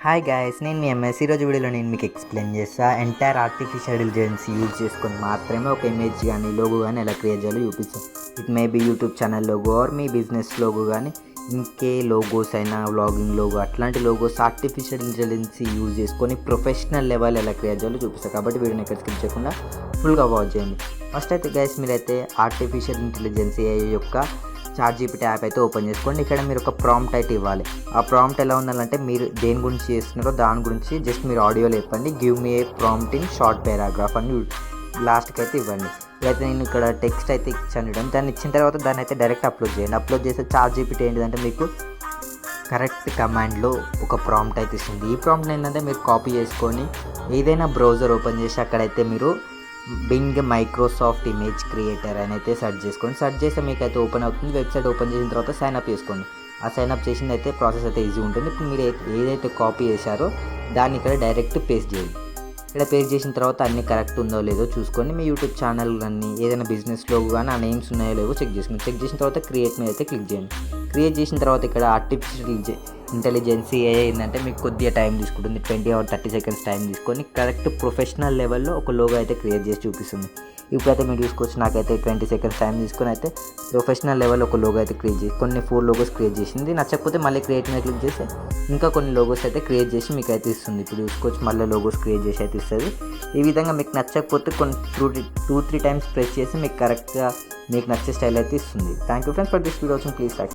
Hi guys, నేను మీ MS. ఈరోజు వీడియోలో నేను మీకు ఎక్స్ప్లెయిన్ చేస్తా. ఎంటైర్ ఆర్టిఫిషియల్ ఇంటెలిజెన్స్ యూజ్ చేసుకొని మాత్రమే ఒక ఇమేజ్ కానీ లోగో కానీ ఎలా క్రియేట్ చేయాలో చూపిస్తాను. It may be YouTube channel logo or మీ బిజినెస్ లోగో కానీ ఇంకే లోగోస్ అయినా వ్లాగింగ్ లోగో అట్లాంటి లోగోస్ ఆర్టిఫిషియల్ ఇంటెలిజెన్స్ యూజ్ చేసుకొని ప్రొఫెషనల్ లెవెల్ ఎలా క్రియేట్ చేయాలో చూపిస్తాను. కాబట్టి వీడియోని ఎక్కడ స్కిప్ చేయకుండా ఫుల్గా వాచ్ చేయండి. ఫస్ట్ అయితే గైస్, మీరైతే ఆర్టిఫిషియల్ ఇంటెలిజెన్స్ ఏఐ యొక్క ChatGPT యాప్ అయితే ఓపెన్ చేసుకోండి. ఇక్కడ మీరు ఒక ప్రాంప్ట్ అయితే ఇవ్వాలి. ఆ ప్రాంప్ట్ ఎలా ఉండాలంటే మీరు దేని గురించి చేస్తున్నారో దాని గురించి జస్ట్ మీరు ఆడియోలో చెప్పండి. Give me A prompt in short paragraph అని లాస్ట్కి అయితే ఇవ్వండి. ఇదైతే నేను ఇక్కడ టెక్స్ట్ అయితే ఇచ్చాను చూడండి. దాన్ని ఇచ్చిన తర్వాత దాన్ని అయితే డైరెక్ట్ అప్లోడ్ చేయండి. అప్లోడ్ చేస్తే ChatGPT ఏంటిదంటే మీకు కరెక్ట్ కమాండ్లో ఒక ప్రాంప్ట్ అయితే ఇస్తుంది. ఈ ప్రాంప్ట్ ఏంటంటే మీరు కాపీ చేసుకొని ఏదైనా బ్రౌజర్ ఓపెన్ చేసి అక్కడైతే మీరు బింగ్ మైక్రోసాఫ్ట్ ఇమేజ్ క్రియేటర్ అని అయితే సెర్చ్ చేసుకోండి. సెర్చ్ చేస్తే మీకు అయితే ఓపెన్ అవుతుంది. వెబ్సైట్ ఓపెన్ చేసిన తర్వాత సైన్అప్ చేసుకోండి. ఆ సైన్అప్ చేసింది అయితే ప్రాసెస్ అయితే ఈజీ ఉంటుంది. ఇప్పుడు మీరు ఏదైతే కాపీ చేశారో దాన్ని ఇక్కడ డైరెక్ట్ పేస్ట్ చేయండి. ఇక్కడ పేస్ట్ చేసిన తర్వాత అన్నీ కరెక్ట్ ఉందో లేదో చూసుకొని మీ యూట్యూబ్ ఛానల్ కానీ ఏదైనా బిజినెస్లో కానీ ఆ నేమ్స్ ఉన్నాయో లేవో చెక్ చేసుకోండి. చెక్ చేసిన తర్వాత క్రియేట్ మీద అయితే క్లిక్ చేయండి. క్రియేట్ చేసిన తర్వాత ఇక్కడ ఆర్టిఫిషియల్ ఇంటెలిజెన్స్ ఏఐ ఏంటంటే మీకు కొద్దిగా టైం తీసుకుంటుంది. 20 or 30 seconds టైం తీసుకొని కరెక్ట్ ప్రొఫెషనల్ లెవెల్లో ఒక లోగో అయితే క్రియేట్ చేసి చూపిస్తుంది. ఇప్పుడైతే మీరు చూసుకోవచ్చు, నాకైతే 20 seconds టైం తీసుకొని అయితే ప్రొఫెషనల్ లెవెల్ ఒక లోగో అయితే క్రియేట్ చేసి కొన్ని 4 లోగోస్ క్రియేట్ చేసింది. నచ్చకపోతే మళ్ళీ క్రియేట్ మీద క్లిక్ చేస్తే ఇంకా కొన్ని లోగోస్ అయితే క్రియేట్ చేసి మీకు అయితే ఇస్తుంది. ఇప్పుడు చూసుకోవచ్చు, మళ్ళీ లోగోస్ క్రియేట్ చేసి అయితే ఇస్తుంది. ఈ విధంగా మీకు నచ్చకపోతే కొన్ని 2-3 times ప్రెస్ చేసి మీకు కరెక్ట్గా మీకు నచ్చే స్టైల్ అయితే ఇస్తుంది. Thank you friends for this video. Please like.